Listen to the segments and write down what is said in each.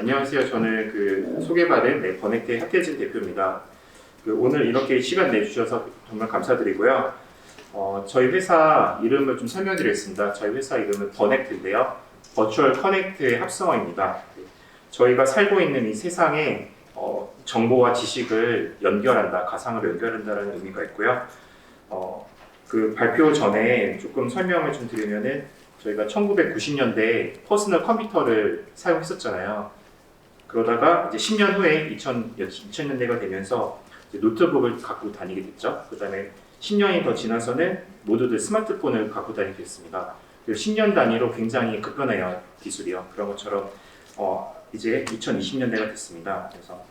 안녕하세요. 저는 소개받은 버넥트의 하태진 대표입니다. 오늘 이렇게 시간 내주셔서 정말 감사드리고요. 저희 회사 이름을 좀 설명드리겠습니다. 저희 회사 이름은 버넥트인데요. 버추얼 커넥트의 합성어입니다. 저희가 살고 있는 이 세상에 정보와 지식을 연결한다, 가상으로 연결한다는 의미가 있고요. 발표 전에 조금 설명을 좀 드리면은 저희가 1990년대에 퍼스널 컴퓨터를 사용했었잖아요. 그러다가 이제 10년 후에 2000년대가 되면서 노트북을 갖고 다니게 됐죠. 그 다음에 10년이 더 지나서는 모두들 스마트폰을 갖고 다니게 됐습니다. 10년 단위로 굉장히 급변해요, 기술이요. 그런 것처럼 이제 2020년대가 됐습니다. 그래서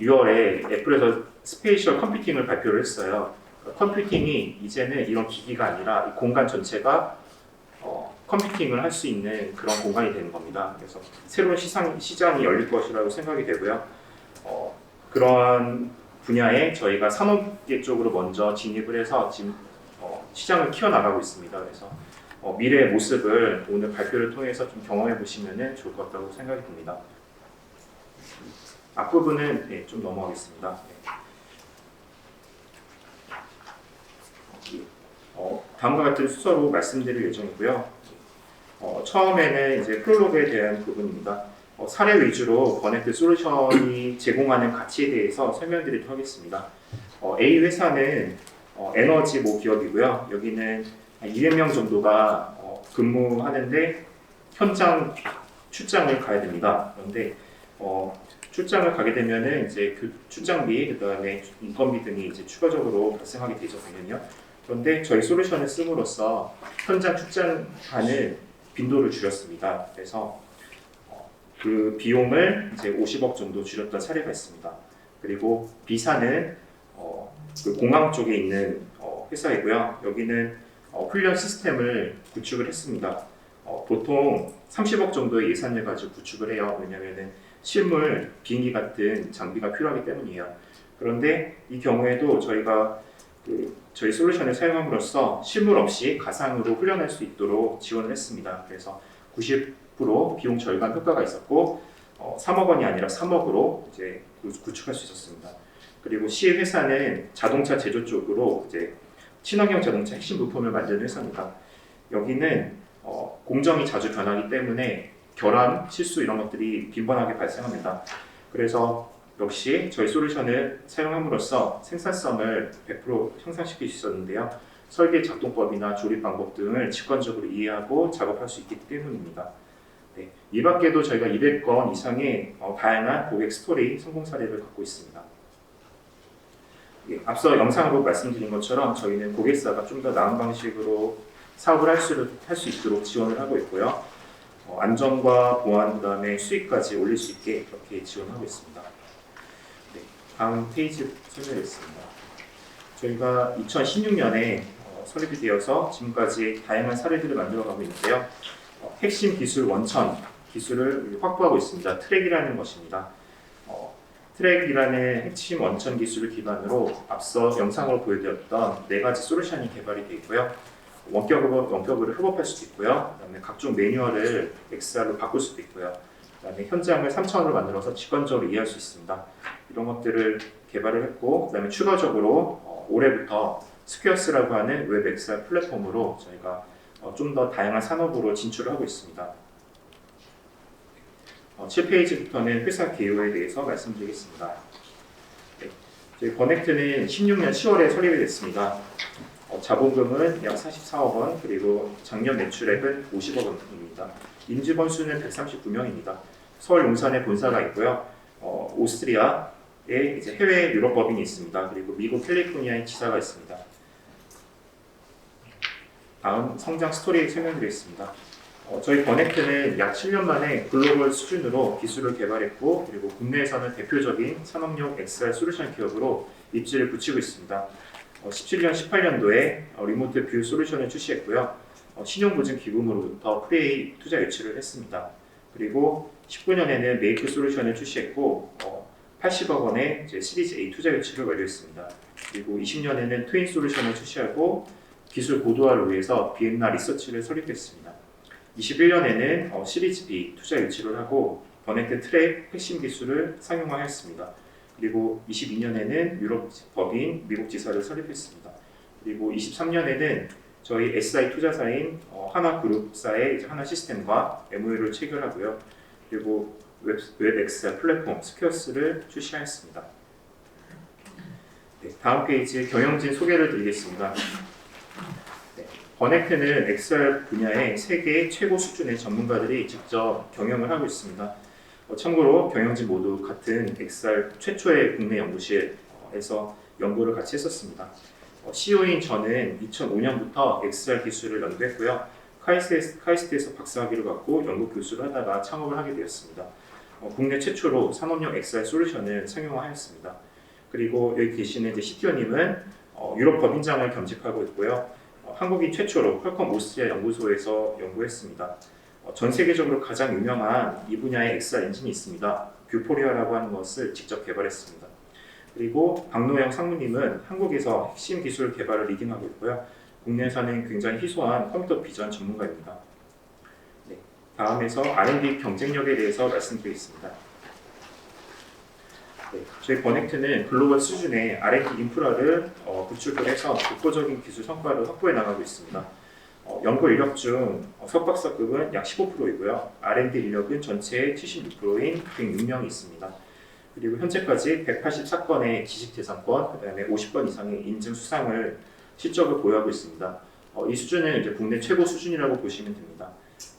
6월에 애플에서 스페이셜 컴퓨팅을 발표를 했어요. 컴퓨팅이 이제는 이런 기기가 아니라 이 공간 전체가 컴퓨팅을 할 수 있는 그런 공간이 되는 겁니다. 그래서 새로운 시장이 열릴 것이라고 생각이 되고요. 그런 분야에 저희가 산업계 쪽으로 먼저 진입을 해서 지금 시장을 키워나가고 있습니다. 그래서 미래의 모습을 오늘 발표를 통해서 좀 경험해 보시면 좋을 것 같다고 생각이 듭니다. 앞부분은 좀 넘어가겠습니다. 다음과 같은 순서로 말씀드릴 예정이고요. 처음에는 이제 프롤로그에 대한 부분입니다. 사례 위주로 버넥트 솔루션이 제공하는 가치에 대해서 설명드리도록 하겠습니다. A 회사는 에너지 기업이고요. 여기는 200명 정도가 근무하는데 현장 출장을 가야 됩니다. 그런데 출장을 가게 되면은 이제 그 출장비, 그다음에 인건비 등이 이제 추가적으로 발생하게 되죠, 당연히요. 그런데 저희 솔루션을 씀으로써 현장 출장하는 빈도를 줄였습니다. 그래서 그 비용을 이제 50억 정도 줄였던 사례가 있습니다. 그리고 B사는 그 공항 쪽에 있는 회사이고요. 여기는 훈련 시스템을 구축을 했습니다. 보통 30억 정도의 예산을 가지고 구축을 해요. 왜냐하면 실물, 비행기 같은 장비가 필요하기 때문이에요. 그런데 이 경우에도 저희가 저희 솔루션을 사용함으로써 실물 없이 가상으로 훈련할 수 있도록 지원을 했습니다. 그래서 90% 비용 절감 효과가 있었고 3억 원이 아니라 3억으로 이제 구축할 수 있었습니다. 그리고 C 회사는 자동차 제조 쪽으로 이제 친환경 자동차 핵심 부품을 만드는 회사입니다. 여기는 공정이 자주 변하기 때문에 결함, 실수 이런 것들이 빈번하게 발생합니다. 그래서 역시 저희 솔루션을 사용함으로써 생산성을 100% 향상시킬 수 있었는데요. 설계 작동법이나 조립 방법 등을 직관적으로 이해하고 작업할 수 있기 때문입니다. 네, 이 밖에도 저희가 200건 이상의 다양한 고객 스토리 성공 사례를 갖고 있습니다. 앞서 영상으로 말씀드린 것처럼 저희는 고객사가 좀 더 나은 방식으로 사업을 할 수 있도록 지원을 하고 있고요. 안전과 보안, 그다음에 수익까지 올릴 수 있게 그렇게 지원하고 있습니다. 네, 다음 페이지 설명드리겠습니다. 저희가 2016년에 설립이 되어서 지금까지 다양한 사례들을 만들어가고 있는데요. 핵심 기술 원천 기술을 확보하고 있습니다. 트랙이라는 것입니다. 트랙이라는 핵심 원천 기술을 기반으로 앞서 영상으로 보여드렸던 4가지 솔루션이 개발이 되어 있고요. 원격으로 협업할 수도 있고요. 그다음에 각종 매뉴얼을 XR로 바꿀 수도 있고요. 그다음에 현장을 3차원으로 만들어서 직관적으로 이해할 수 있습니다. 이런 것들을 개발을 했고, 그다음에 추가적으로 올해부터 스퀘어스라고 하는 웹 XR 플랫폼으로 저희가 좀 더 다양한 산업으로 진출을 하고 있습니다. 7페이지부터는 회사 개요에 대해서 말씀드리겠습니다. 네, 저희 버넥트는 16년 10월에 설립이 됐습니다. 자본금은 약 44억 원, 그리고 작년 매출액은 50억 원입니다. 임직원 수는 139명입니다. 서울 용산에 본사가 있고요. 오스트리아에 이제 해외 유럽 법인이 있습니다. 그리고 미국 캘리포니아에 지사가 있습니다. 다음 성장 스토리 설명드리겠습니다. 저희 버넥트는 약 7년 만에 글로벌 수준으로 기술을 개발했고, 그리고 국내에서는 대표적인 산업용 XR 솔루션 기업으로 입지를 굳히고 있습니다. 17년, 18년도에 리모트 뷰 솔루션을 출시했고요. 신용보증기금으로부터 프레이 투자 유치를 했습니다. 그리고 19년에는 메이크 솔루션을 출시했고 80억 원의 시리즈 A 투자 유치를 완료했습니다. 그리고 20년에는 트윈 솔루션을 출시하고 기술 고도화를 위해서 비엔나 리서치를 설립했습니다. 21년에는 시리즈 B 투자 유치를 하고 버넥트 트랙 핵심 기술을 상용화하였습니다. 그리고 22년에는 유럽 법인 미국 지사를 설립했습니다. 그리고 23년에는 저희 SI 투자사인 하나그룹사의 이제 하나시스템과 MOU를 체결하고요. 그리고 웹 XR 플랫폼 스퀘어스를 출시하였습니다. 네, 다음 페이지에 경영진 소개를 드리겠습니다. 네, 버넥트는 XR 분야의 세계 최고 수준의 전문가들이 직접 경영을 하고 있습니다. 참고로 경영진 모두 같은 XR 최초의 국내 연구실에서 연구를 같이 했었습니다. CEO인 저는 2005년부터 XR 기술을 연구했고요. 카이스트에서 박사학위를 받고 연구 교수를 하다가 창업을 하게 되었습니다. 국내 최초로 산업용 XR 솔루션을 상용화하였습니다. 그리고 여기 계시는 이제 CTO님은 유럽 법인장을 겸직하고 있고요. 한국인 최초로 퀄컴 오스트리아 연구소에서 연구했습니다. 전 세계적으로 가장 유명한 이 분야의 XR 엔진이 있습니다. 뷰포리아라고 하는 것을 직접 개발했습니다. 그리고 박노영 상무님은 한국에서 핵심 기술 개발을 리딩하고 있고요. 국내에서는 굉장히 희소한 컴퓨터 비전 전문가입니다. 네, 다음에서 R&D 경쟁력에 대해서 말씀드리겠습니다. 네, 저희 버넥트는 글로벌 수준의 R&D 인프라를 구축을 해서 독보적인 기술 성과를 확보해 나가고 있습니다. 연구 인력 중 석박사급은 약 15%이고요. R&D 인력은 전체의 76%인 106명이 있습니다. 그리고 현재까지 184건의 지식재산권, 그다음에 50건 이상의 인증 수상을 실적을 보유하고 있습니다. 이 수준은 이제 국내 최고 수준이라고 보시면 됩니다.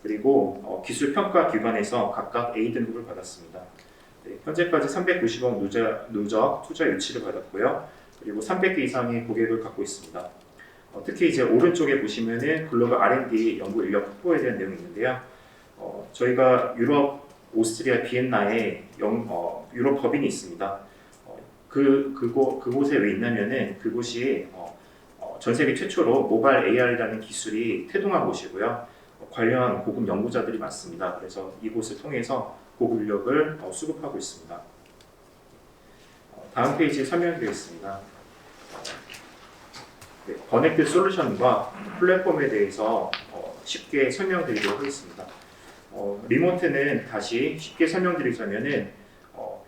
그리고 기술 평가 기관에서 각각 A 등급을 받았습니다. 네, 현재까지 390억 누적 투자 유치를 받았고요. 그리고 300개 이상의 고객을 갖고 있습니다. 특히 이제 오른쪽에 보시면은 글로벌 R&D 연구 인력 확보에 대한 내용이 있는데요. 저희가 유럽, 오스트리아, 비엔나에 유럽 법인이 있습니다. 그곳에 왜 있냐면은 그곳이 전 세계 최초로 모바일 AR이라는 기술이 태동한 곳이고요. 관련 고급 연구자들이 많습니다. 그래서 이곳을 통해서 고급 인력을 수급하고 있습니다. 다음 페이지에 설명드리겠습니다. 네, 버넥트 솔루션과 플랫폼에 대해서 쉽게 설명드리도록 하겠습니다. 리모트는 다시 쉽게 설명드리자면은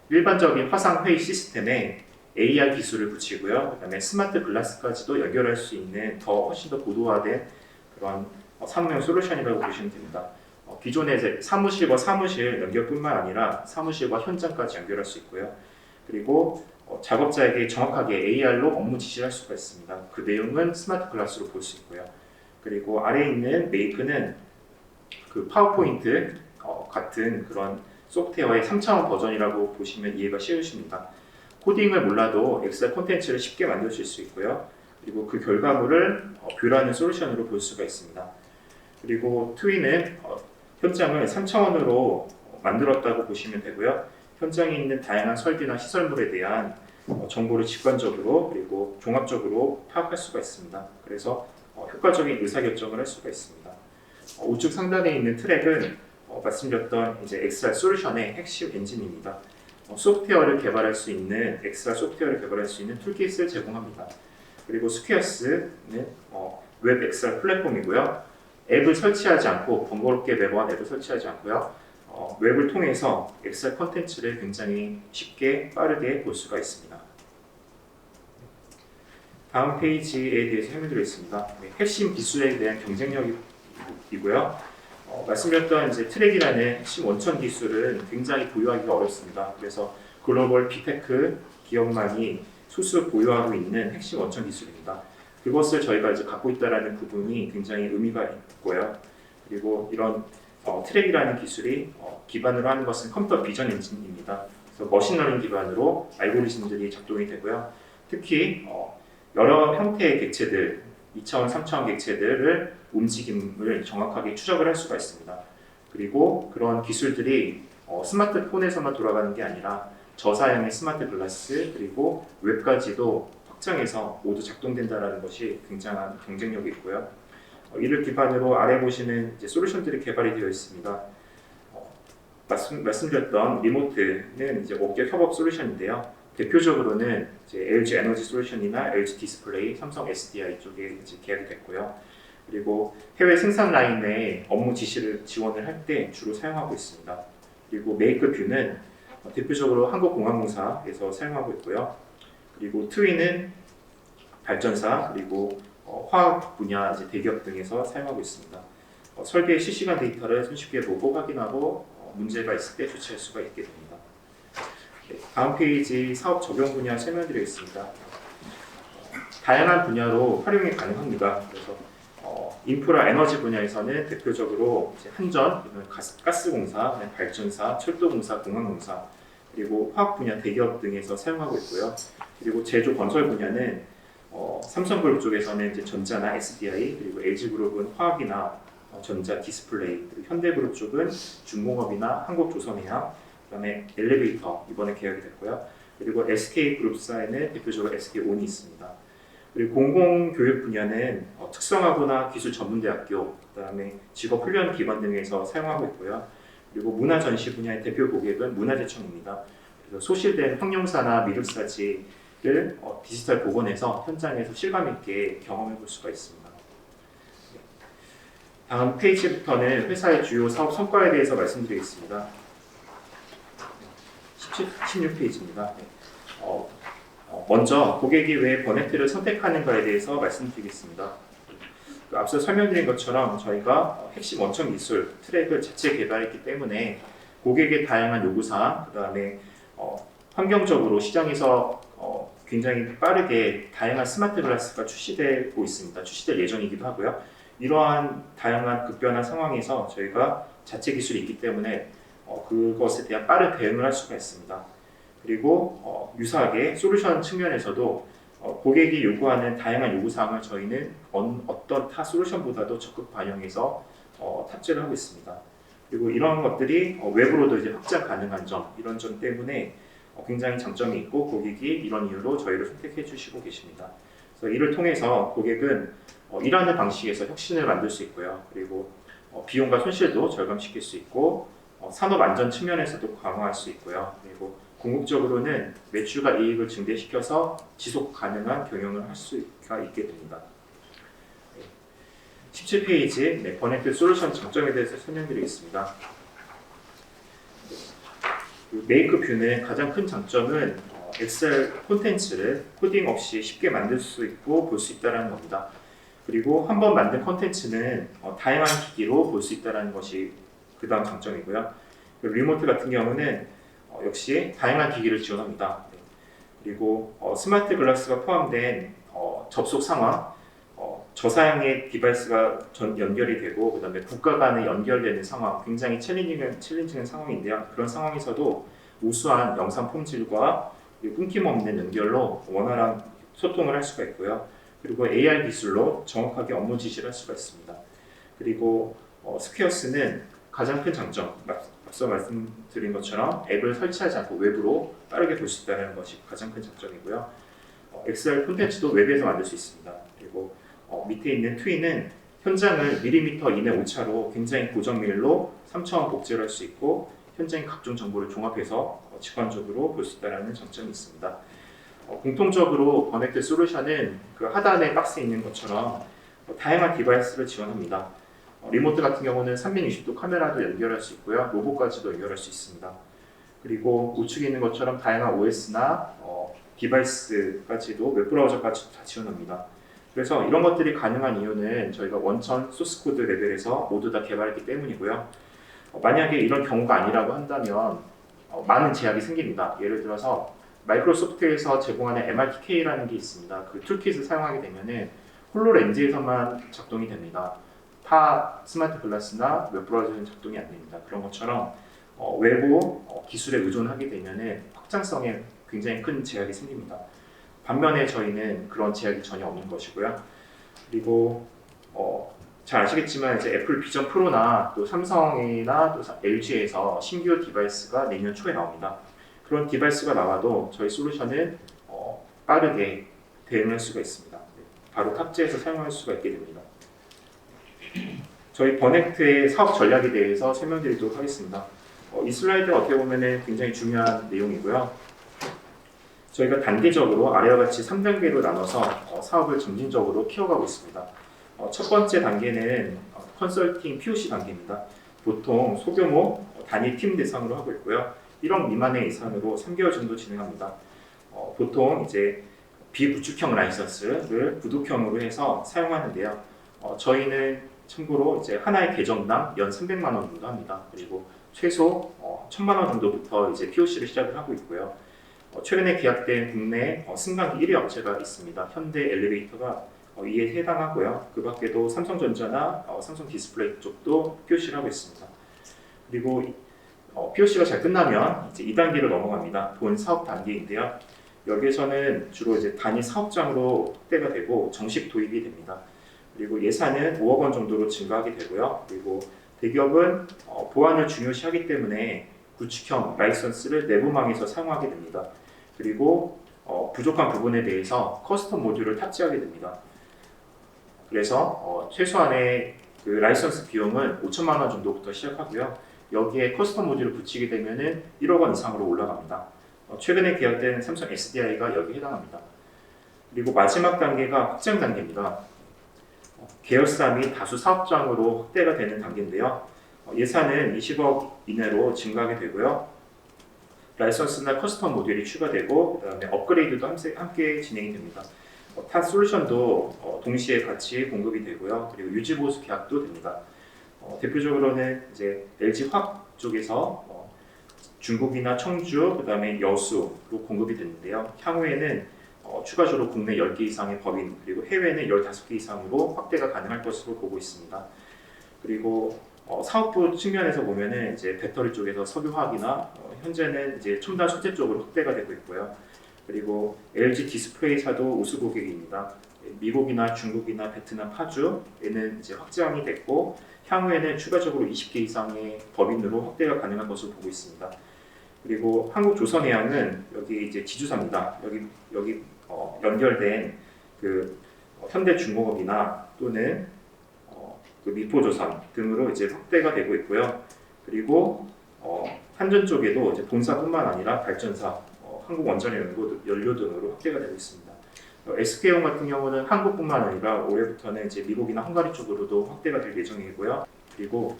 일반적인 화상 회의 시스템에 AR 기술을 붙이고요. 그다음에 스마트 글라스까지도 연결할 수 있는 훨씬 더 고도화된 그런 산업용 솔루션이라고 보시면 됩니다. 기존의 사무실과 사무실 연결뿐만 아니라 사무실과 현장까지 연결할 수 있고요. 그리고 작업자에게 정확하게 AR로 업무 지시를 할 수가 있습니다. 그 내용은 스마트 글라스로 볼 수 있고요. 그리고 아래에 있는 메이크는 그 파워포인트 같은 그런 소프트웨어의 3차원 버전이라고 보시면 이해가 쉬우십니다. 코딩을 몰라도 엑셀 콘텐츠를 쉽게 만드실 수 있고요. 그리고 그 결과물을 뷰라는 솔루션으로 볼 수가 있습니다. 그리고 트위는 현장을 3차원으로 만들었다고 보시면 되고요. 현장에 있는 다양한 설비나 시설물에 대한 정보를 직관적으로 그리고 종합적으로 파악할 수가 있습니다. 그래서 효과적인 의사결정을 할 수가 있습니다. 우측 상단에 있는 트랙은 말씀드렸던 이제 XR 솔루션의 핵심 엔진입니다. 소프트웨어를 개발할 수 있는 XR 소프트웨어를 개발할 수 있는 툴킷을 제공합니다. 그리고 스퀘어스는 웹 XR 플랫폼이고요. 앱을 설치하지 않고 번거롭게 매번 앱을 설치하지 않고요. 웹을 통해서 XR 콘텐츠를 굉장히 쉽게 빠르게 볼 수가 있습니다. 다음 페이지에 대해서 설명드리겠습니다. 핵심 기술에 대한 경쟁력이고요. 말씀드렸던 이제 트랙이라는 핵심 원천 기술은 굉장히 보유하기가 어렵습니다. 그래서 글로벌 빅테크 기업만이 소수 보유하고 있는 핵심 원천 기술입니다. 그것을 저희가 이제 갖고 있다라는 부분이 굉장히 의미가 있고요. 그리고 이런 트랙이라는 기술이 기반으로 하는 것은 컴퓨터 비전 엔진입니다. 그래서 머신러닝 기반으로 알고리즘들이 작동이 되고요. 특히 여러 형태의 객체들, 2차원, 3차원 객체들을 움직임을 정확하게 추적을 할 수가 있습니다. 그리고 그런 기술들이 스마트폰에서만 돌아가는 게 아니라 저사양의 스마트 글라스 그리고 웹까지도 확장해서 모두 작동된다는 것이 굉장한 경쟁력이 있고요. 이를 기반으로 아래 보시는 이제 솔루션들이 개발이 되어 있습니다. 말씀드렸던 리모트는 이제 업계 협업 솔루션인데요. 대표적으로는 이제 LG 에너지 솔루션이나 LG 디스플레이, 삼성 SDI 쪽에 이제 계약이 됐고요. 그리고 해외 생산 라인에 업무 지시를 지원을 할 때 주로 사용하고 있습니다. 그리고 메이크 뷰는 대표적으로 한국공항공사에서 사용하고 있고요. 그리고 트윈은 발전사 그리고 화학 분야 이제 대기업 등에서 사용하고 있습니다. 설계의 실시간 데이터를 손쉽게 보고 확인하고 문제가 있을 때 조치할 수가 있게 됩니다. 네, 다음 페이지 사업 적용 분야 설명드리겠습니다. 다양한 분야로 활용이 가능합니다. 그래서 인프라 에너지 분야에서는 대표적으로 이제 한전, 가스공사, 발전사, 철도공사, 공항공사, 그리고 화학 분야 대기업 등에서 사용하고 있고요. 그리고 제조 건설 분야는 삼성그룹 쪽에서는 이제 전자나 SDI, 그리고 LG그룹은 화학이나 전자 디스플레이, 그리고 현대그룹 쪽은 중공업이나 한국조선해양, 그다음에 엘리베이터 이번에 계약이 됐고요. 그리고 SK그룹사에는 대표적으로 SK온이 있습니다. 그리고 공공교육 분야는 특성화고나 기술전문대학교, 그다음에 직업훈련기관 등에서 사용하고 있고요. 그리고 문화전시 분야의 대표 고객은 문화재청입니다. 그래서 소실된 형용사나 미륵사지를 디지털 복원해서 현장에서 실감 있게 경험해 볼 수가 있습니다. 다음 페이지부터는 회사의 주요 사업 성과에 대해서 말씀드리겠습니다. 16페이지입니다. 먼저 고객이 왜 버넥트를 선택하는가에 대해서 말씀드리겠습니다. 앞서 설명드린 것처럼 저희가 핵심 원천 기술 트랙을 자체 개발했기 때문에 고객의 다양한 요구사항, 그 다음에 환경적으로 시장에서 굉장히 빠르게 다양한 스마트 글라스가 출시되고 있습니다. 출시될 예정이기도 하고요. 이러한 다양한 급변한 상황에서 저희가 자체 기술이 있기 때문에 그것에 대한 빠른 대응을 할 수가 있습니다. 그리고 유사하게 솔루션 측면에서도 고객이 요구하는 다양한 요구사항을 저희는 어떤 타 솔루션보다도 적극 반영해서 탑재를 하고 있습니다. 그리고 이런 것들이 외부로도 이제 확장 가능한 점, 이런 점 때문에 굉장히 장점이 있고 고객이 이런 이유로 저희를 선택해 주시고 계십니다. 그래서 이를 통해서 고객은 일하는 방식에서 혁신을 만들 수 있고요. 그리고 비용과 손실도 절감시킬 수 있고 산업 안전 측면에서도 강화할 수 있고요. 그리고 궁극적으로는 매출과 이익을 증대시켜서 지속 가능한 경영을 할 수가 있게 됩니다. 17페이지 버넥트 솔루션 장점에 대해서 설명드리겠습니다. 메이크 뷰는 가장 큰 장점은 엑셀 콘텐츠를 코딩 없이 쉽게 만들 수 있고 볼 수 있다는 겁니다. 그리고 한번 만든 콘텐츠는 다양한 기기로 볼 수 있다는 것이 그 다음 장점이고요. 리모트 같은 경우는 역시 다양한 기기를 지원합니다. 그리고 스마트 글라스가 포함된 접속 상황, 저사양의 디바이스가 연결이 되고 그 다음에 국가 간에 연결되는 상황, 굉장히 챌린징한 상황인데요. 그런 상황에서도 우수한 영상 품질과 끊김없는 연결로 원활한 소통을 할 수가 있고요. 그리고 AR 기술로 정확하게 업무 지시를 할 수가 있습니다. 그리고 스퀘어스는 가장 큰 장점, 앞서 말씀드린 것처럼 앱을 설치하지 않고 외부로 빠르게 볼 수 있다는 것이 가장 큰 장점이고요. XR 콘텐츠도 웹에서 만들 수 있습니다. 그리고 밑에 있는 트윈은 현장을 밀리미터 이내 오차로 굉장히 고정밀로 3차원 복제를 할 수 있고 현장의 각종 정보를 종합해서 직관적으로 볼 수 있다는 장점이 있습니다. 공통적으로 버넥트 솔루션은 그 하단의 박스에 있는 것처럼 다양한 디바이스를 지원합니다. 리모트 같은 경우는 360도 카메라도 연결할 수 있고요. 로봇까지도 연결할 수 있습니다. 그리고 우측에 있는 것처럼 다양한 OS나 디바이스까지도 웹브라우저까지 다 지원합니다. 그래서 이런 것들이 가능한 이유는 저희가 원천 소스코드 레벨에서 모두 다 개발했기 때문이고요. 만약에 이런 경우가 아니라고 한다면 많은 제약이 생깁니다. 예를 들어서 마이크로소프트에서 제공하는 MRTK라는 게 있습니다. 그 툴킷을 사용하게 되면 홀로렌즈에서만 작동이 됩니다. 타 스마트 글라스나 웹브라우저는 작동이 안 됩니다. 그런 것처럼 외부 기술에 의존하게 되면 확장성에 굉장히 큰 제약이 생깁니다. 반면에 저희는 그런 제약이 전혀 없는 것이고요. 그리고 잘 아시겠지만 이제 애플 비전 프로나 또 삼성이나 또 LG에서 신규 디바이스가 내년 초에 나옵니다. 그런 디바이스가 나와도 저희 솔루션은 빠르게 대응할 수가 있습니다. 바로 탑재해서 사용할 수가 있게 됩니다. 저희 버넥트의 사업 전략에 대해서 설명드리도록 하겠습니다. 이 슬라이드 어떻게 보면 굉장히 중요한 내용이고요. 저희가 단계적으로 아래와 같이 3단계로 나눠서 사업을 점진적으로 키워가고 있습니다. 첫 번째 단계는 컨설팅 POC 단계입니다. 보통 소규모 단위 팀 대상으로 하고 있고요. 1억 미만의 이상으로 3개월 정도 진행합니다. 보통 이제 비구축형 라이선스를 구독형으로 해서 사용하는데요. 저희는 참고로 이제 하나의 계정당 연 300만 원 정도 합니다. 그리고 최소 1000만 원 정도부터 이제 POC를 시작을 하고 있고요. 최근에 계약된 국내 승강기 1위 업체가 있습니다. 현대 엘리베이터가 이에 해당하고요. 그 밖에도 삼성전자나 삼성 디스플레이 쪽도 POC를 하고 있습니다. 그리고 POC가 잘 끝나면 이제 2단계로 넘어갑니다. 본 사업 단계인데요. 여기에서는 주로 이제 단위 사업장으로 확대가 되고 정식 도입이 됩니다. 그리고 예산은 5억 원 정도로 증가하게 되고요. 그리고 대기업은 보안을 중요시하기 때문에 구축형 라이선스를 내부망에서 사용하게 됩니다. 그리고 부족한 부분에 대해서 커스텀 모듈을 탑재하게 됩니다. 그래서 최소한의 그 라이선스 비용은 5천만 원 정도부터 시작하고요. 여기에 커스텀 모듈을 붙이게 되면은 1억 원 이상으로 올라갑니다. 최근에 계약된 삼성 SDI가 여기에 해당합니다. 그리고 마지막 단계가 확장 단계입니다. 계열사 및 다수 사업장으로 확대가 되는 단계인데요. 예산은 20억 이내로 증가하게 되고요. 라이선스나 커스텀 모듈이 추가되고 그다음에 업그레이드도 함께 진행이 됩니다. 타 솔루션도 동시에 같이 공급이 되고요. 그리고 유지 보수 계약도 됩니다. 대표적으로는 이제 LG 화학 쪽에서 중국이나 청주, 그다음에 여수로 공급이 되는데요. 향후에는 추가적으로 국내 10개 이상의 법인 그리고 해외는 15개 이상으로 확대가 가능할 것으로 보고 있습니다. 그리고 사업부 측면에서 보면은 이제 배터리 쪽에서 석유화학이나 현재는 이제 첨단 소재 쪽으로 확대가 되고 있고요. 그리고 LG 디스플레이사도 우수 고객입니다. 미국이나 중국이나 베트남, 파주에는 이제 확장이 됐고 향후에는 추가적으로 20개 이상의 법인으로 확대가 가능한 것으로 보고 있습니다. 그리고 한국조선해양은 여기 이제 지주사입니다. 여기 연결된 그 현대중공업이나 또는 그 미포조선 등으로 이제 확대가 되고 있고요. 그리고 한전 쪽에도 이제 본사뿐만 아니라 발전사, 한국원자력연료 등으로 확대가 되고 있습니다. SK온 같은 경우는 한국뿐만 아니라 올해부터는 이제 미국이나 헝가리 쪽으로도 확대가 될 예정이고요. 그리고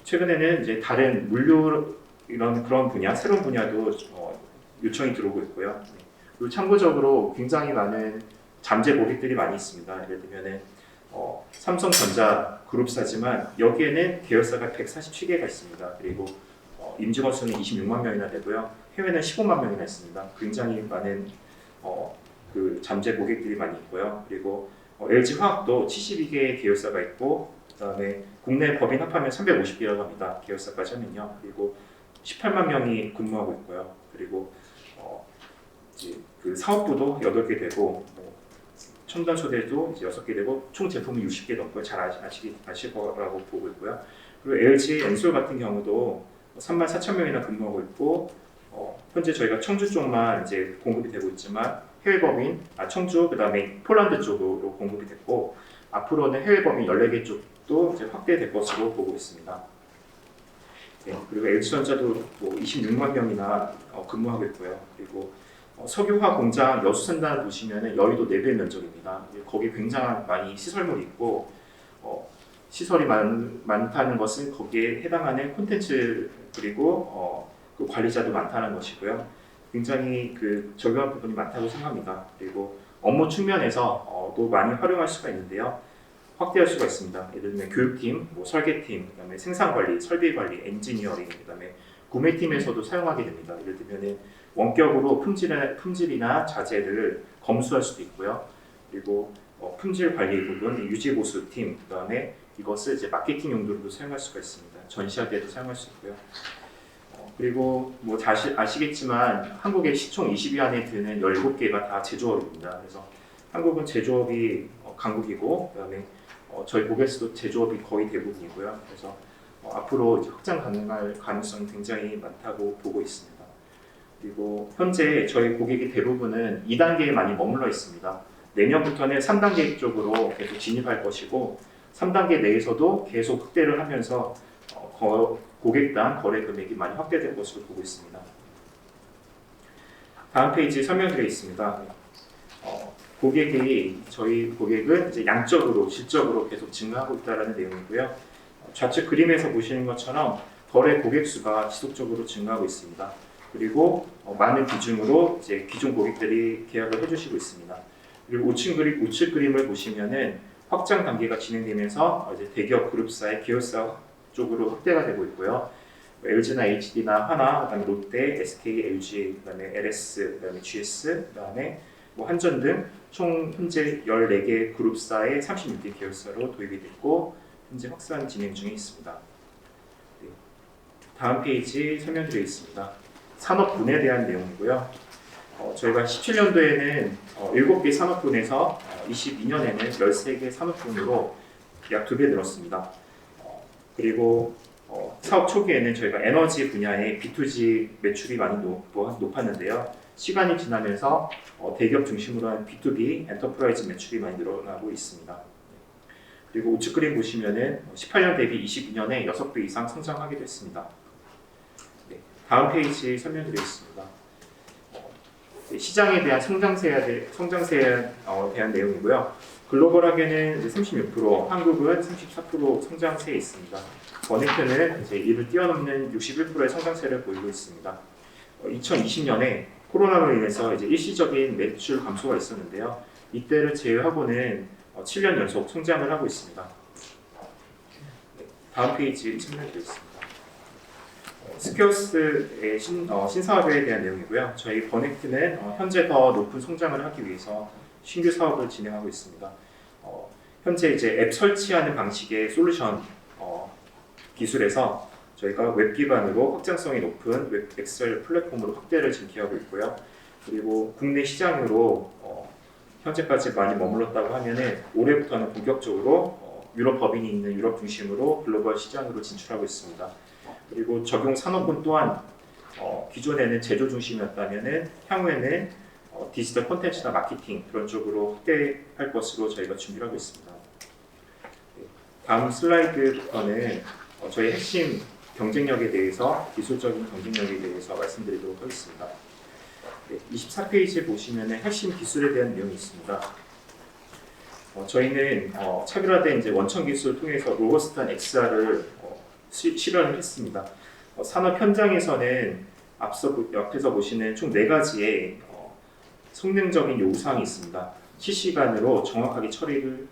최근에는 이제 다른 물류 이런 그런 분야, 새로운 분야도 요청이 들어오고 있고요. 그리고 참고적으로 굉장히 많은 잠재 고객들이 많이 있습니다. 예를 들면은 삼성전자 그룹사지만 여기에는 계열사가 147개가 있습니다. 그리고 임직원 수는 26만 명이나 되고요. 해외는 15만 명이나 있습니다. 굉장히 많은 그 잠재 고객들이 많이 있고요. 그리고 LG 화학도 72개의 계열사가 있고, 그다음에 국내 법인 합하면 350개라고 합니다. 계열사까지 하면요. 그리고 18만 명이 근무하고 있고요. 그리고 이제 그 사업부도 8개 되고, 첨단 소재도 이제 6개 되고, 총 제품이 60개 넘고요. 잘 아실 거라고 보고 있고요. 그리고 LG 엔솔 같은 경우도 3만 4천 명이나 근무하고 있고, 현재 저희가 청주 쪽만 이제 공급이 되고 있지만 해외 법인 청주 그다음에 폴란드 쪽으로 공급이 됐고 앞으로는 해외 법인 14개 쪽도 이제 확대될 것으로 보고 있습니다. 네, 그리고 LG전자도 뭐 26만 명이나 근무하고 있고요. 그리고 석유화 공장 여수산단 보시면은 여의도 4배 면적입니다. 거기 굉장히 많이 시설물이 있고 시설이 많다는 것은 거기에 해당하는 콘텐츠 그리고 그 관리자도 많다는 것이고요. 굉장히 그 적용할 부분이 많다고 생각합니다. 그리고 업무 측면에서 또 많이 활용할 수가 있는데요. 확대할 수가 있습니다. 예를 들면 교육팀, 뭐 설계팀, 그다음에 생산관리, 설비관리, 엔지니어링, 그다음에 구매팀에서도 사용하게 됩니다. 예를 들면 원격으로 품질이나 자재를 검수할 수도 있고요. 그리고 품질 관리 부분, 유지보수팀, 그다음에 이것을 이제 마케팅 용도로도 사용할 수가 있습니다. 전시할 때도 사용할 수 있고요. 그리고 뭐 아시겠지만 한국의 시총 20위 안에 드는 17개가 다 제조업입니다. 그래서 한국은 제조업이 강국이고 그다음에 저희 고객수도 제조업이 거의 대부분이고요. 그래서 앞으로 이제 확장 가능할 가능성이 굉장히 많다고 보고 있습니다. 그리고 현재 저희 고객이 대부분은 2단계에 많이 머물러 있습니다. 내년부터는 3단계 쪽으로 계속 진입할 것이고 3단계 내에서도 계속 확대를 하면서 고객당 거래 금액이 많이 확대될 것으로 보고 있습니다. 다음 페이지에 설명드려 있습니다. 저희 고객은 이제 양적으로, 질적으로 계속 증가하고 있다는 내용이고요. 좌측 그림에서 보시는 것처럼 거래 고객 수가 지속적으로 증가하고 있습니다. 그리고 많은 비중으로 이제 기존 고객들이 계약을 해주시고 있습니다. 그리고 우측 그림을 보시면은 확장 단계가 진행되면서 이제 대기업 그룹사의 계열사 쪽으로 확대가 되고 있고요. LG나 HD나 하나, 그다음에 롯데, SK, LG, 그다음에 LS, 그다음에 GS, 그다음에 한전 등 총 현재 14개 그룹사의 36개 계열사로 도입이 됐고 현재 확산 진행 중에 있습니다. 네. 다음 페이지 설명드리겠습니다. 산업분에 대한 내용이고요. 저희가 17년도에는 7개 산업분에서 22년에는 13개 산업분으로 약 2배 늘었습니다. 그리고 사업 초기에는 저희가 에너지 분야의 B2G 매출이 많이 높았는데요. 시간이 지나면서 대기업 중심으로 한 B2B 엔터프라이즈 매출이 많이 늘어나고 있습니다. 그리고 우측 그림 보시면은 18년 대비 22년에 6배 이상 성장하게 됐습니다. 네, 다음 페이지 설명드리겠습니다. 시장에 대한 성장세에 대한 내용이고요. 글로벌하게는 36%, 한국은 34% 성장세에 있습니다. 버넥트는 이제 이를 뛰어넘는 61%의 성장세를 보이고 있습니다. 2020년에 코로나로 인해서 이제 일시적인 매출 감소가 있었는데요. 이때를 제외하고는 7년 연속 성장을 하고 있습니다. 네, 다음 페이지 설명드리겠습니다. 스퀘어스의 신사업에 대한 내용이고요. 저희 버넥트는 현재 더 높은 성장을 하기 위해서 신규 사업을 진행하고 있습니다. 현재 이제 앱 설치하는 방식의 솔루션 기술에서 저희가 웹 기반으로 확장성이 높은 웹 엑셀 플랫폼으로 확대를 지금 기하고 있고요. 그리고 국내 시장으로 현재까지 많이 머물렀다고 하면은 올해부터는 본격적으로 유럽 법인이 있는 유럽 중심으로 글로벌 시장으로 진출하고 있습니다. 그리고 적용 산업군 또한 기존에는 제조 중심이었다면은 향후에는 디지털 콘텐츠나 마케팅 그런 쪽으로 확대할 것으로 저희가 준비를 하고 있습니다. 네, 다음 슬라이드부터는 저희 핵심 경쟁력에 대해서 기술적인 경쟁력에 대해서 말씀드리도록 하겠습니다. 네, 24페이지에 보시면 핵심 기술에 대한 내용이 있습니다. 저희는 차별화된 이제 원천 기술을 통해서 로버스트한 XR을 실현을 했습니다. 산업 현장에서는 옆에서 보시는 총 4가지의 성능적인 요구사항이 있습니다. 실시간으로 정확하게 처리를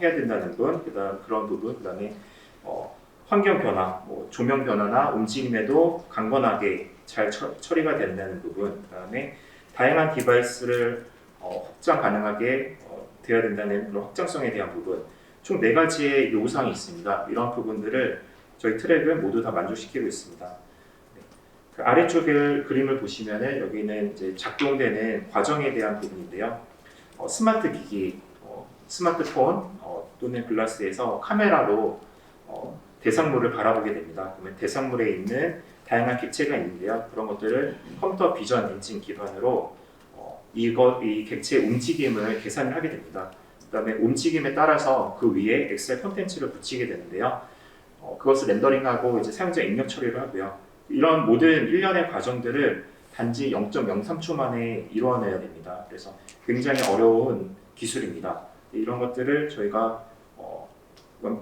해야 된다는 분, 그런 부분, 그다음에 환경 변화, 조명 변화나 움직임에도 강건하게 잘 처리가 된다는 부분, 그다음에 다양한 디바이스를 확장 가능하게 되어야 된다는 그런 확장성에 대한 부분, 총 4가지의 요구사항이 있습니다. 이런 부분들을 저희 트랙은 모두 다 만족시키고 있습니다. 네. 그 아래쪽을 그림을 보시면은 여기는 이제 작동되는 과정에 대한 부분인데요. 스마트 기기, 스마트폰 또는 글라스에서 카메라로 대상물을 바라보게 됩니다. 그러면 대상물에 있는 다양한 객체가 있는데요. 그런 것들을 컴퓨터 비전 엔진 기반으로 이 객체의 움직임을 계산을 하게 됩니다. 그다음에 움직임에 따라서 그 위에 엑셀 콘텐츠를 붙이게 되는데요. 그것을 렌더링하고 이제 사용자 입력 처리를 하고요. 이런 모든 일련의 과정들을 단지 0.03초 만에 이루어내야 됩니다. 그래서 굉장히 어려운 기술입니다. 이런 것들을 저희가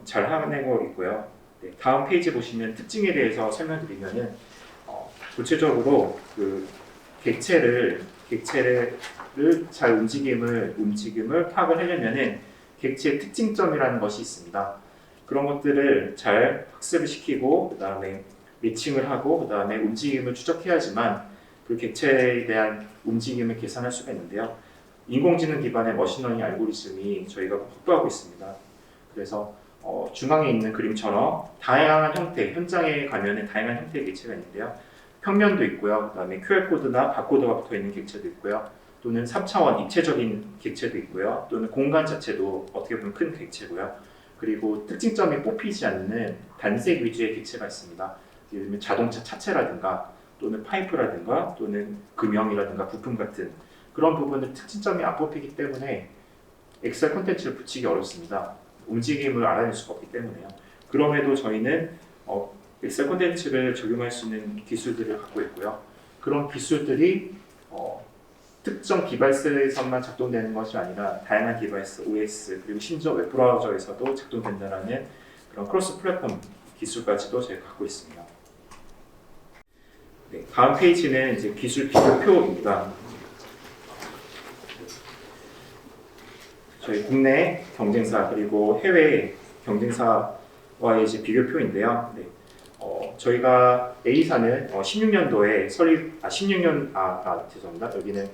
잘 해내고 있고요. 네, 다음 페이지 보시면 특징에 대해서 설명드리면은 구체적으로 그 객체를 잘 움직임을 파악을 하려면은 객체의 특징점이라는 것이 있습니다. 그런 것들을 잘 학습을 시키고 그 다음에 매칭을 하고 그 다음에 움직임을 추적해야지만 그 객체에 대한 움직임을 계산할 수가 있는데요. 인공지능 기반의 머신러닝 알고리즘이 저희가 확보하고 있습니다. 그래서 중앙에 있는 그림처럼 다양한 형태, 현장에 가면은 다양한 형태의 객체가 있는데요. 평면도 있고요. 그 다음에 QR코드나 바코드가 붙어 있는 객체도 있고요. 또는 3차원 입체적인 객체도 있고요. 또는 공간 자체도 어떻게 보면 큰 객체고요. 그리고 특징점이 뽑히지 않는 단색 위주의 객체가 있습니다. 예를 들면 자동차 차체라든가 또는 파이프라든가 또는 금형이라든가 부품 같은 그런 부분은 특징점이 안 뽑히기 때문에 엑셀 콘텐츠를 붙이기 어렵습니다. 움직임을 알아낼 수가 없기 때문에요. 그럼에도 저희는 엑셀 콘텐츠를 적용할 수 있는 기술들을 갖고 있고요. 그런 기술들이 특정 디바이스에서만 작동되는 것이 아니라 다양한 디바이스, OS 그리고 심지어 웹브라우저에서도 작동된다는 그런 크로스 플랫폼 기술까지도 저희가 갖고 있습니다. 네, 다음 페이지는 이제 기술 비교표입니다. 저희 국내 경쟁사 그리고 해외 경쟁사와의 이제 비교표인데요. 네, 저희가 A사는 16년도에 죄송합니다. 여기는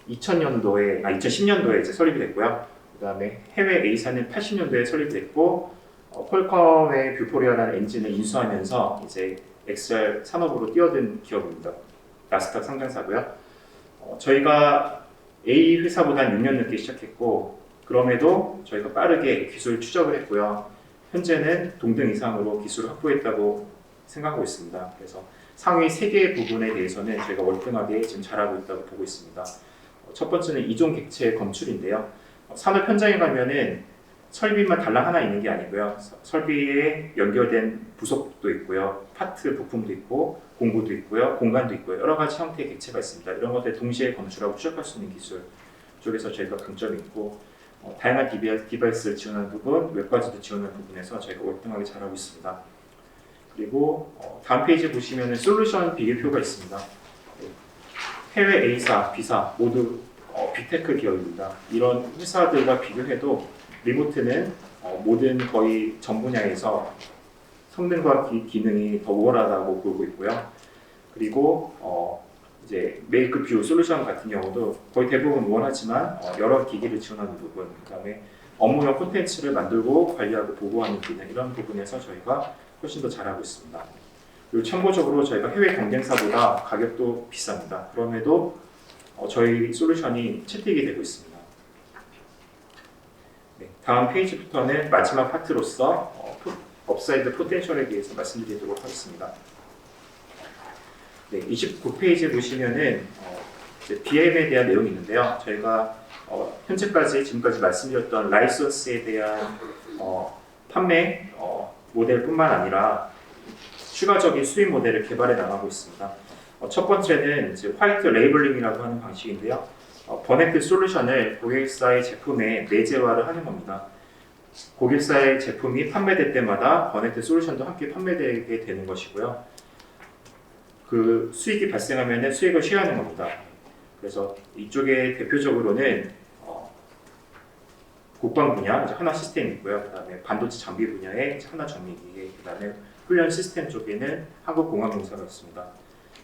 2010년도에 이제 설립이 됐고요. 그다음에 해외 A사는 80년도에 설립됐고 퀄컴의 뷰포리아라는 엔진을 인수하면서 이제 XR 산업으로 뛰어든 기업입니다. 나스닥 상장사고요. 저희가 A 회사보다 6년 늦게 시작했고 그럼에도 저희가 빠르게 기술 추적을 했고요. 현재는 동등 이상으로 기술을 확보했다고 생각하고 있습니다. 그래서 상위 3개의 부분에 대해서는 저희가 월등하게 지금 잘하고 있다고 보고 있습니다. 첫 번째는 이종 객체 검출인데요. 산업 현장에 가면은 설비만 달랑 하나 있는 게 아니고요. 설비에 연결된 부속도 있고요. 파트 부품도 있고 공구도 있고요. 공간도 있고요. 여러 가지 형태의 객체가 있습니다. 이런 것들 동시에 검출하고 추적할 수 있는 기술 쪽에서 저희가 강점이 있고 다양한 디바이스를 지원하는 부분, 웹까지도 지원하는 부분에서 저희가 월등하게 잘하고 있습니다. 그리고 다음 페이지 보시면 솔루션 비교표가 있습니다. 해외 A사, B사 모두 빅테크 기업입니다. 이런 회사들과 비교해도 리모트는 모든 거의 전 분야에서 성능과 기능이 더 우월하다고 보고 있고요. 그리고 이제 메이크뷰 솔루션 같은 경우도 거의 대부분 우월하지만 여러 기기를 지원하는 부분, 그다음에 업무용 콘텐츠를 만들고 관리하고 보고하는 기능 이런 부분에서 저희가 훨씬 더 잘하고 있습니다. 그리고 참고적으로 저희가 해외 경쟁사보다 가격도 비쌉니다. 그럼에도 저희 솔루션이 채택이 되고 있습니다. 네, 다음 페이지부터는 마지막 파트로서 업사이드 포텐셜에 대해서 말씀드리도록 하겠습니다. 네, 29페이지 보시면은 BM에 대한 내용이 있는데요. 저희가 지금까지 말씀드렸던 라이선스에 대한 판매 모델뿐만 아니라 추가적인 수입 모델을 개발해 나가고 있습니다. 첫 번째는 이제 화이트 레이블링이라고 하는 방식인데요. 버넥트 솔루션을 고객사의 제품에 내재화를 하는 겁니다. 고객사의 제품이 판매될 때마다 버넥트 솔루션도 함께 판매되게 되는 것이고요. 그 수익이 발생하면 수익을 쉐어하는 겁니다. 그래서 이쪽에 대표적으로는 국방 분야 하나 시스템이 있고요. 그다음에 반도체 장비 분야에 하나 정밀기계, 그다음에 훈련 시스템 쪽에는 한국공항공사가 있습니다.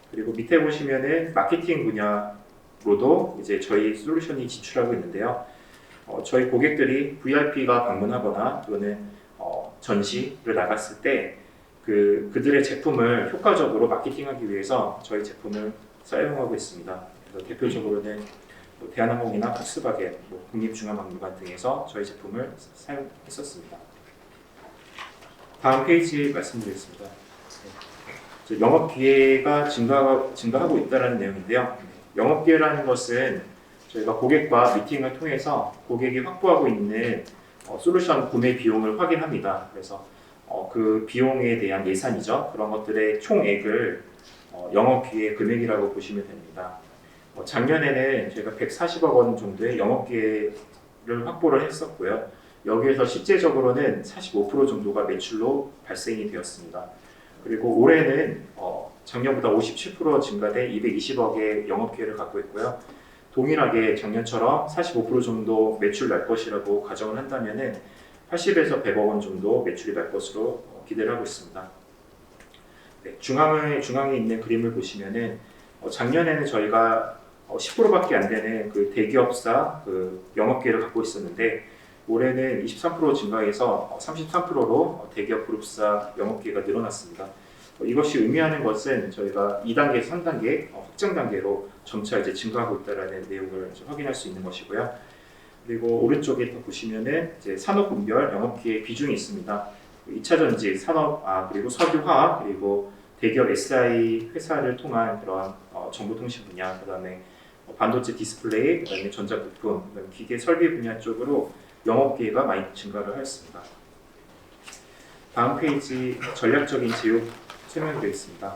그리고 밑에 보시면은 마케팅 분야로도 이제 저희 솔루션이 진출하고 있는데요. 저희 고객들이 VIP가 방문하거나 또는 전시를 나갔을 때 그들의 제품을 효과적으로 마케팅하기 위해서 저희 제품을 사용하고 있습니다. 그래서 대표적으로는 대한항공이나 폭스바겐, 국립중앙박물관 등에서 저희 제품을 사용했었습니다. 다음 페이지 말씀드리겠습니다. 영업 기회가 증가하고 있다는 내용인데요. 영업 기회라는 것은 저희가 고객과 미팅을 통해서 고객이 확보하고 있는 솔루션 구매 비용을 확인합니다. 그래서 그 비용에 대한 예산이죠. 그런 것들의 총액을 영업 기회 금액이라고 보시면 됩니다. 작년에는 저희가 140억 원 정도의 영업 기회를 확보를 했었고요. 여기에서 실제적으로는 45% 정도가 매출로 발생이 되었습니다. 그리고 올해는 작년보다 57% 증가된 220억의 영업 기회를 갖고 있고요. 동일하게 작년처럼 45% 정도 매출 날 것이라고 가정을 한다면은 80에서 100억 원 정도 매출이 날 것으로 기대를 하고 있습니다. 네, 중앙에 있는 그림을 보시면은 작년에는 저희가 10%밖에 안 되는 그 대기업사 영업 기회를 갖고 있었는데 올해는 23% 증가해서 33%로 대기업 그룹사 영업 기회가 늘어났습니다. 이것이 의미하는 것은 저희가 2단계, 3단계 확장 단계로 점차 이제 증가하고 있다는 내용을 확인할 수 있는 것이고요. 그리고 오른쪽에 또 보시면은 이제 산업 분별 영업 기회 비중이 있습니다. 2차 전지, 산업, 그리고 석유화학, 그리고 대기업 SI 회사를 통한 그러한 정보통신 분야, 그다음에 반도체 디스플레이, 그다음에 전자부품, 그다음에 기계 설비 분야 쪽으로 영업 기회가 많이 증가를 하였습니다. 다음 페이지 전략적인 제휴 설명되어 있습니다.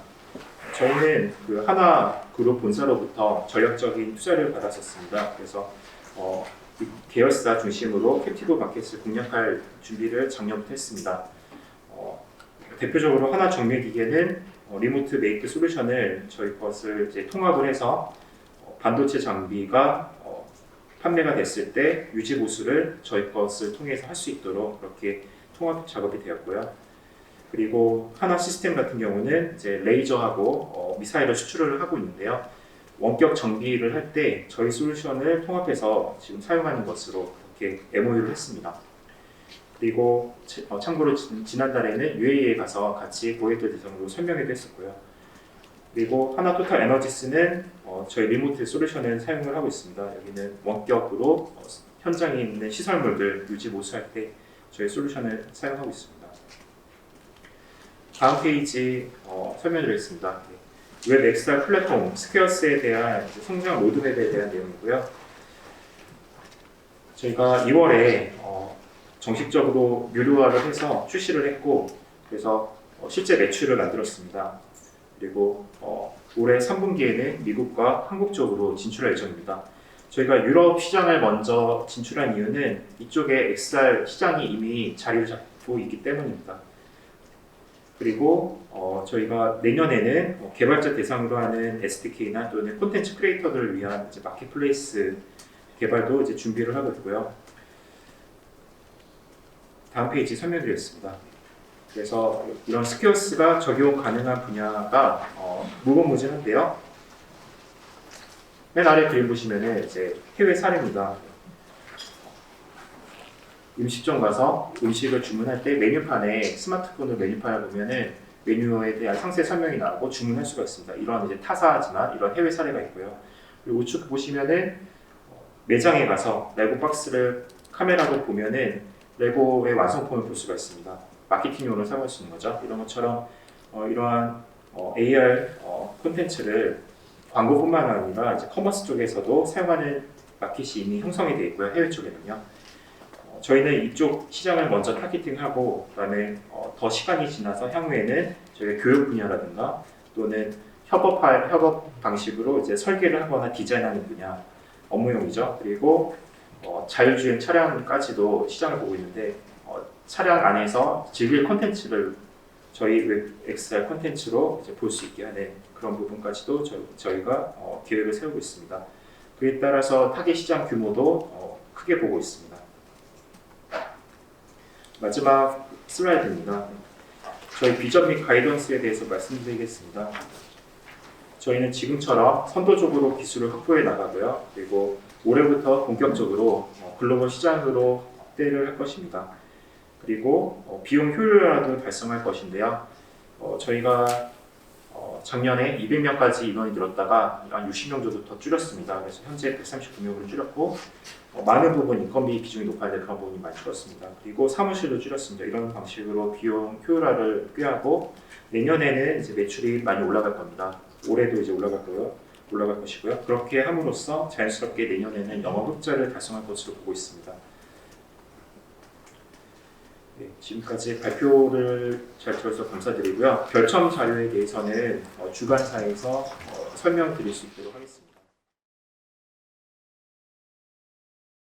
저희는 그 하나 그룹 본사로부터 전략적인 투자를 받았었습니다. 그래서 계열사 중심으로 캡티브 마켓을 공략할 준비를 작년부터 했습니다. 대표적으로 하나 정밀기계는 리모트 메이크 솔루션을 저희 것을 이제 통합을 해서 반도체 장비가 판매가 됐을 때 유지 보수를 저희 것을 통해서 할 수 있도록 그렇게 통합 작업이 되었고요. 그리고 하나 시스템 같은 경우는 이제 레이저하고 미사일을 수출을 하고 있는데요. 원격 정비를 할 때 저희 솔루션을 통합해서 지금 사용하는 것으로 그렇게 MOU를 했습니다. 그리고 참고로 지난달에는 UAE에 가서 같이 고객들 대상으로 설명회도 했었고요. 그리고 하나토탈 에너지스는 저희 리모트 솔루션을 사용을 하고 있습니다. 여기는 원격으로 현장에 있는 시설물들 유지 보수할 때 저희 솔루션을 사용하고 있습니다. 다음 페이지 설명드리겠습니다. 웹 XR 플랫폼 스퀘어스에 대한 성장 로드맵에 대한 내용이고요. 저희가 2월에 정식적으로 유료화를 해서 출시를 했고, 그래서 실제 매출을 만들었습니다. 그리고 올해 3분기에는 미국과 한국 쪽으로 진출할 예정입니다. 저희가 유럽 시장을 먼저 진출한 이유는 이쪽에 XR 시장이 이미 자리를 잡고 있기 때문입니다. 그리고 저희가 내년에는 개발자 대상으로 하는 SDK나 또는 콘텐츠 크리에이터들을 위한 이제 마켓플레이스 개발도 이제 준비를 하고 있고요. 다음 페이지 설명드리겠습니다. 그래서 이런 스퀘어스가 적용 가능한 분야가 무궁무진한데요. 맨 아래 그림 보시면은 이제 해외 사례입니다. 음식점 가서 음식을 주문할 때 메뉴판에 스마트폰으로 메뉴판을 보면은 메뉴에 대한 상세 설명이 나오고 주문할 수가 있습니다. 이런 이제 타사지만 이런 해외 사례가 있고요. 그리고 우측 보시면은 매장에 가서 레고 박스를 카메라로 보면은 레고의 완성품을 볼 수가 있습니다. 마케팅용으로 사용할 수 있는 거죠. 이런 것처럼 이러한 AR 콘텐츠를 광고뿐만 아니라 이제 커머스 쪽에서도 사용하는 마켓이 이미 형성이 되어 있고요. 해외 쪽에는요. 저희는 이쪽 시장을 먼저 타겟팅하고 그다음에 더 시간이 지나서 향후에는 저희가 교육 분야라든가 또는 협업 방식으로 이제 설계를 하거나 디자인하는 분야 업무용이죠. 그리고 자율주행 차량까지도 시장을 보고 있는데 차량 안에서 즐길 콘텐츠를 저희 웹 XR 콘텐츠로 볼 수 있게 하는 그런 부분까지도 저희가 계획을 세우고 있습니다. 그에 따라서 타겟 시장 규모도 크게 보고 있습니다. 마지막 슬라이드입니다. 저희 비전 및 가이던스에 대해서 말씀드리겠습니다. 저희는 지금처럼 선도적으로 기술을 확보해 나가고요. 그리고 올해부터 본격적으로 글로벌 시장으로 확대를 할 것입니다. 그리고 비용 효율화도 달성할 것인데요. 저희가 작년에 200명까지 인원이 늘었다가 한 60명 정도 더 줄였습니다. 그래서 현재 139명으로 줄였고 많은 부분 인건비 비중이 높아야 될 그런 부분이 많이 줄었습니다. 그리고 사무실도 줄였습니다. 이런 방식으로 비용 효율화를 꾀하고 내년에는 이제 매출이 많이 올라갈 겁니다. 올해도 이제 올라갈 것이고요. 그렇게 함으로써 자연스럽게 내년에는 영업 흑자를 달성할 것으로 보고 있습니다. 네, 지금까지 발표를 잘 들어주셔서 감사드리고요. 별첨 자료에 대해서는 주간사에서 설명드릴 수 있도록 하겠습니다.